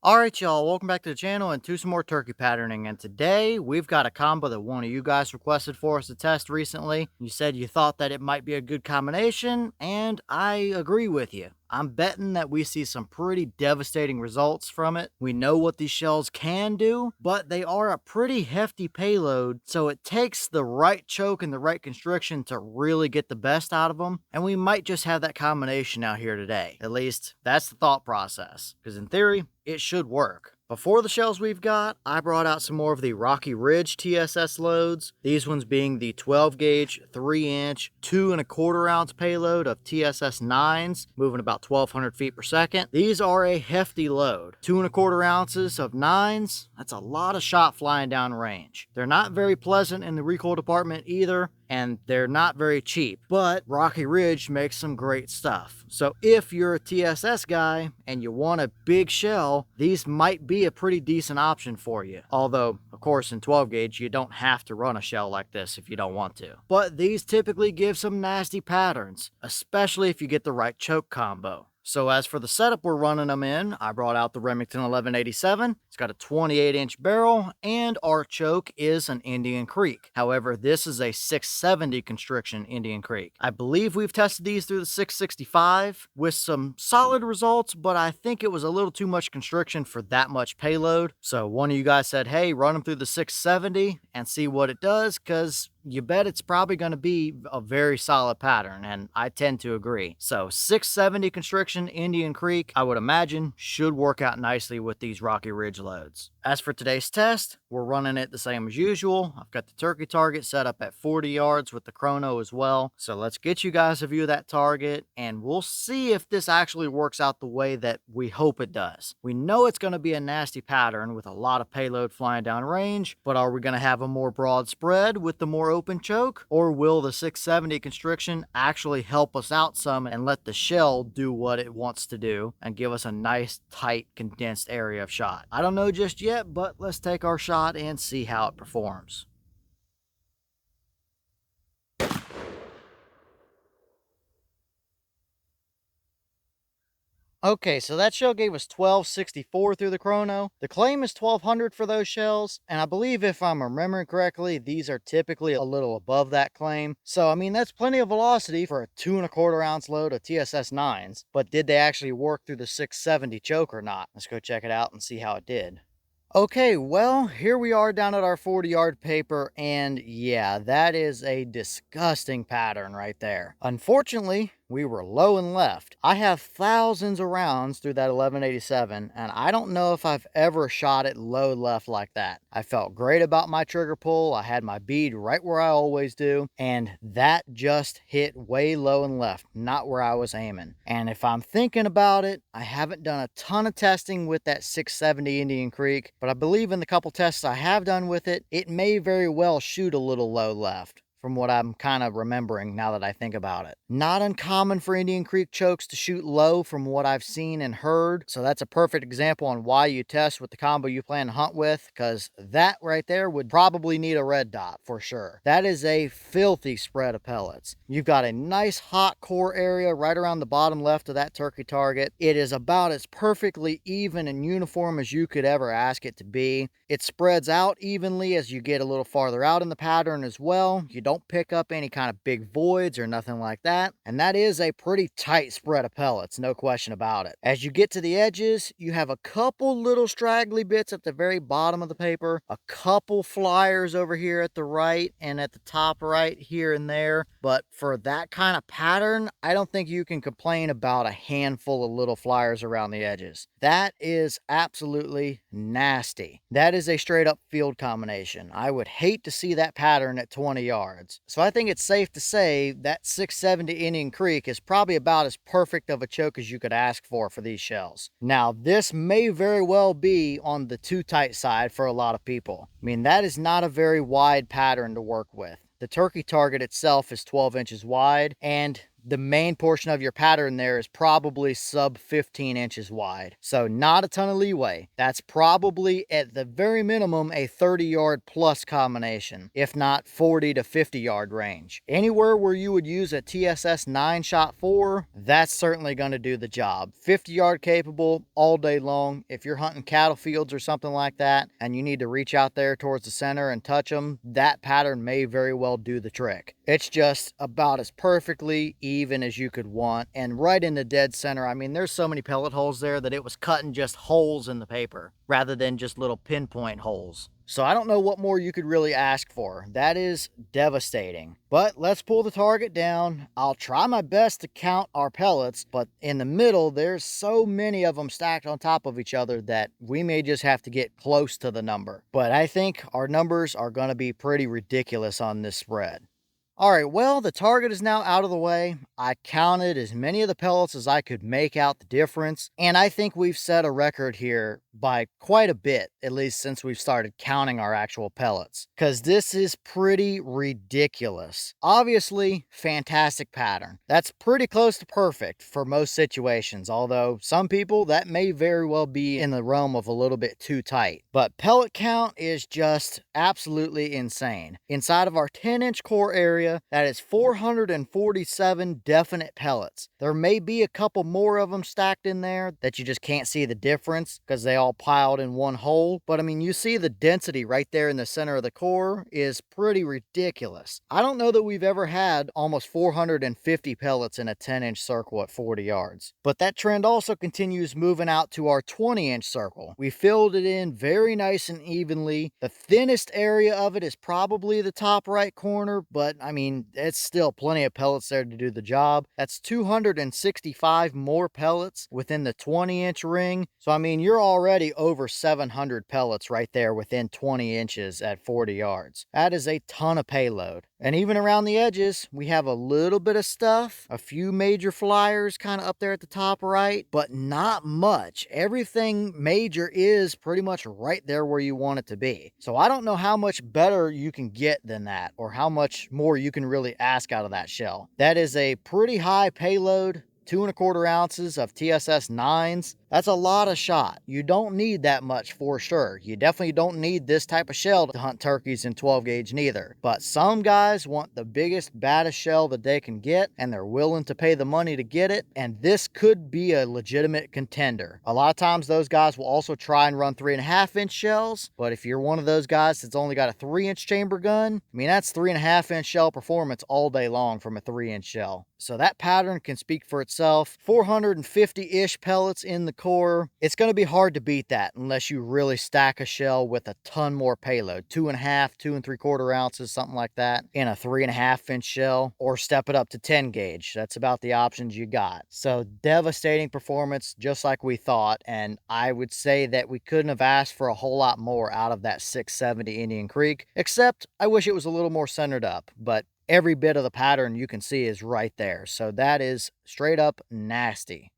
Alright y'all, welcome back to the channel and to some more turkey patterning, and today we've got a combo that one of you guys requested for us to test recently. You said you thought that it might be a good combination, and I agree with you. I'm betting that we see some pretty devastating results from it. We know what these shells can do, but they are a pretty hefty payload, so it takes the right choke and the right constriction to really get the best out of them, and we might just have that combination out here today. At least, that's the thought process, because in theory, it should work. Before the shells we've got, I brought out some more of the Rocky Ridge TSS loads. These ones being the 12 gauge, 3 inch, 2¼ ounce payload of TSS 9s, moving about 1200 feet per second. These are a hefty load. 2¼ ounces of 9s, that's a lot of shot flying down range. They're not very pleasant in the recoil department either, and they're not very cheap, but Rocky Ridge makes some great stuff. So if you're a TSS guy and you want a big shell, these might be a pretty decent option for you. Although, of course, in 12 gauge, you don't have to run a shell like this if you don't want to. But these typically give some nasty patterns, especially if you get the right choke combo. So as for the setup we're running them in, I brought out the Remington 1187. It's got a 28-inch barrel, and our choke is an Indian Creek. However, this is a 670 constriction Indian Creek. I believe we've tested these through the 665 with some solid results, but I think it was a little too much constriction for that much payload. So one of you guys said, hey, run them through the 670 and see what it does, because you bet it's probably going to be a very solid pattern, and I tend to agree. So 670 constriction Indian Creek, I would imagine, should work out nicely with these Rocky Ridge loads. As for today's test, we're running it the same as usual. I've got the turkey target set up at 40 yards with the chrono as well. So let's get you guys a view of that target, and we'll see if this actually works out the way that we hope it does. We know it's going to be a nasty pattern with a lot of payload flying down range, but are we going to have a more broad spread with the more open choke, or will the 670 constriction actually help us out some and let the shell do what it wants to do and give us a nice tight condensed area of shot? I don't know just yet, but let's take our shot and see how it performs. Okay, so that shell gave us 1264 through the chrono. The claim is 1200 for those shells, and I believe if I'm remembering correctly, these are typically a little above that claim. So, I mean, that's plenty of velocity for a 2¼ ounce load of TSS 9s, but did they actually work through the 670 choke or not? Let's go check it out and see how it did. Okay, well, here we are down at our 40-yard paper, and yeah, that is a disgusting pattern right there. Unfortunately, we were low and left. I have thousands of rounds through that 1187, and I don't know if I've ever shot it low left like that. I felt great about my trigger pull. I had my bead right where I always do, and that just hit way low and left, not where I was aiming. And if I'm thinking about it, I haven't done a ton of testing with that 670 Indian Creek, but I believe in the couple tests I have done with it, it may very well shoot a little low left, from what I'm kind of remembering now that I think about it. Not uncommon for Indian Creek chokes to shoot low from what I've seen and heard, so that's a perfect example on why you test with the combo you plan to hunt with, because that right there would probably need a red dot for sure. That is a filthy spread of pellets. You've got a nice hot core area right around the bottom left of that turkey target. It is about as perfectly even and uniform as you could ever ask it to be. It spreads out evenly as you get a little farther out in the pattern as well. You don't pick up any kind of big voids or nothing like that. And that is a pretty tight spread of pellets, no question about it. As you get to the edges, you have a couple little straggly bits at the very bottom of the paper, a couple flyers over here at the right and at the top right here and there. But for that kind of pattern, I don't think you can complain about a handful of little flyers around the edges. That is absolutely nasty. That is a straight up field combination. I would hate to see that pattern at 20 yards. So I think it's safe to say that 670 Indian Creek is probably about as perfect of a choke as you could ask for these shells. Now, this may very well be on the too tight side for a lot of people. I mean, that is not a very wide pattern to work with. The turkey target itself is 12 inches wide, and the main portion of your pattern there is probably sub 15 inches wide. So not a ton of leeway. That's probably at the very minimum a 30-yard plus combination, if not 40 to 50-yard range. Anywhere where you would use a TSS 9-shot 4, that's certainly going to do the job. 50-yard capable all day long. If you're hunting cattle fields or something like that and you need to reach out there towards the center and touch them, that pattern may very well do the trick. It's just about as perfectly even as you could want, and right in the dead center. I mean, there's so many pellet holes there that it was cutting just holes in the paper rather than just little pinpoint holes. So I don't know what more you could really ask for. That is devastating. But let's pull the target down. I'll try my best to count our pellets, but in the middle, there's so many of them stacked on top of each other that we may just have to get close to the number. But I think our numbers are going to be pretty ridiculous on this spread. All right, well, the target is now out of the way. I counted as many of the pellets as I could make out the difference, and I think we've set a record here by quite a bit, at least since we've started counting our actual pellets, because this is pretty ridiculous. Obviously, fantastic pattern. That's pretty close to perfect for most situations, although some people, that may very well be in the realm of a little bit too tight. But pellet count is just absolutely insane. Inside of our 10-inch core area, that is 447 definite pellets. There may be a couple more of them stacked in there that you just can't see the difference because they all piled in one hole. But I mean, you see the density right there in the center of the core is pretty ridiculous. I don't know that we've ever had almost 450 pellets in a 10-inch circle at 40 yards. But that trend also continues moving out to our 20-inch circle. We filled it in very nice and evenly. The thinnest area of it is probably the top right corner, but I mean, it's still plenty of pellets there to do the job. That's 265 more pellets within the 20-inch ring. So I mean, you're already over 700 pellets right there within 20 inches at 40 yards. That is a ton of payload. And even around the edges, we have a little bit of stuff, a few major flyers kind of up there at the top right, but not much. Everything major is pretty much right there where you want it to be. So I don't know how much better you can get than that, or how much more you can really ask out of that shell. That is a pretty high payload. 2¼ ounces of TSS 9s. That's a lot of shot. You don't need that much for sure. You definitely don't need this type of shell to hunt turkeys in 12 gauge neither. But some guys want the biggest, baddest shell that they can get, and they're willing to pay the money to get it. And this could be a legitimate contender. A lot of times those guys will also try and run 3.5-inch shells. But if you're one of those guys that's only got a 3-inch chamber gun, I mean, that's 3.5-inch shell performance all day long from a 3-inch shell. So that pattern can speak for itself. 450-ish pellets in the core. It's going to be hard to beat that unless you really stack a shell with a ton more payload. 2.5, 2¾ ounces, something like that in a 3.5-inch shell, or step it up to 10 gauge. That's about the options you got. So devastating performance, just like we thought. And I would say that we couldn't have asked for a whole lot more out of that 670 Indian Creek, except I wish it was a little more centered up, but every bit of the pattern you can see is right there. So that is straight up nasty.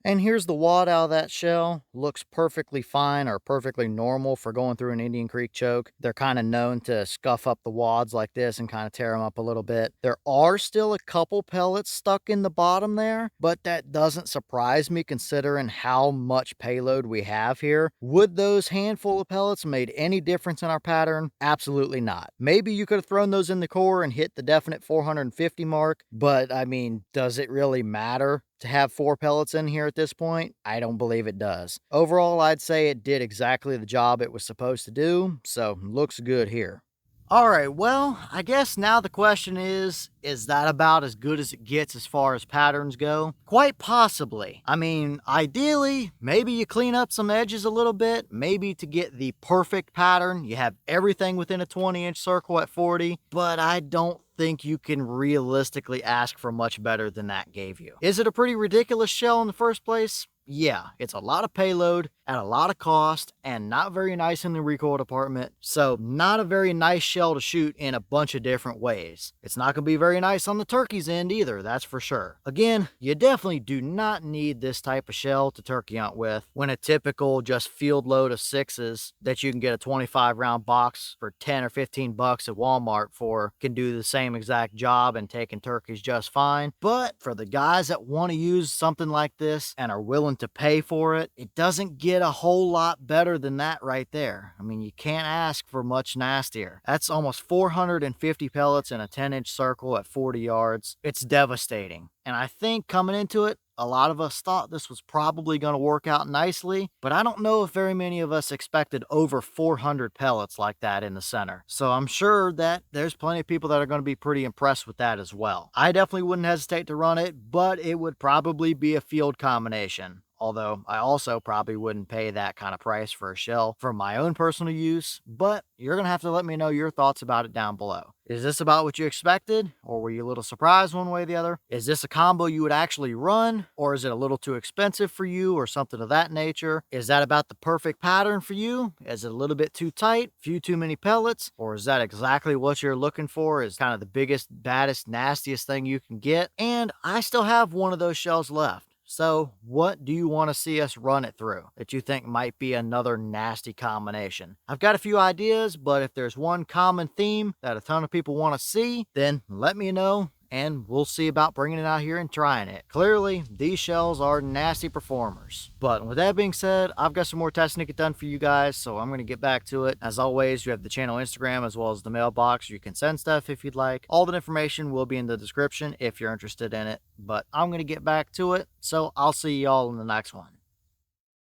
And here's the wad out of that shell. Looks perfectly fine or perfectly normal for going through an Indian Creek choke. They're kind of known to scuff up the wads like this and kind of tear them up a little bit. There are still a couple pellets stuck in the bottom there, but that doesn't surprise me considering how much payload we have here. Would those handful of pellets made any difference in our pattern? Absolutely not. Maybe you could have thrown those in the core and hit the definite 450 mark, but I mean, does it really matter to have 4 pellets in here at this point? I don't believe it does. Overall, I'd say it did exactly the job it was supposed to do, so looks good here. All right, well, I guess now the question is that about as good as it gets as far as patterns go? Quite possibly. I mean, ideally, maybe you clean up some edges a little bit, maybe to get the perfect pattern. You have everything within a 20-inch circle at 40, but I don't think you can realistically ask for much better than that gave you. Is it a pretty ridiculous shell in the first place? yeah, it's a lot of payload at a lot of cost and not very nice in the recoil department. So not a very nice shell to shoot in a bunch of different ways. It's not going to be very nice on the turkey's end either, that's for sure. Again, you definitely do not need this type of shell to turkey hunt with when a typical just field load of 6s that you can get a 25 round box for 10 or 15 bucks at Walmart for can do the same exact job and taking turkeys just fine. But for the guys that want to use something like this and are willing to pay for it, it doesn't get a whole lot better than that right there. I mean, you can't ask for much nastier. That's almost 450 pellets in a 10-inch circle at 40 yards. It's devastating. And I think coming into it, a lot of us thought this was probably going to work out nicely, but I don't know if very many of us expected over 400 pellets like that in the center. So I'm sure that there's plenty of people that are going to be pretty impressed with that as well. I definitely wouldn't hesitate to run it, but it would probably be a field combination. Although I also probably wouldn't pay that kind of price for a shell for my own personal use, but you're going to have to let me know your thoughts about it down below. Is this about what you expected, or were you a little surprised one way or the other? Is this a combo you would actually run, or is it a little too expensive for you, or something of that nature? Is that about the perfect pattern for you? Is it a little bit too tight, few too many pellets, or is that exactly what you're looking for? Is kind of the biggest, baddest, nastiest thing you can get? And I still have one of those shells left. So what do you want to see us run it through that you think might be another nasty combination? I've got a few ideas, but if there's one common theme that a ton of people want to see, then let me know and we'll see about bringing it out here and trying it. Clearly, these shells are nasty performers. But with that being said, I've got some more testing to get done for you guys, so I'm going to get back to it. As always, you have the channel Instagram as well as the mailbox. You can send stuff if you'd like. All the information will be in the description if you're interested in it. But I'm going to get back to it, so I'll see y'all in the next one.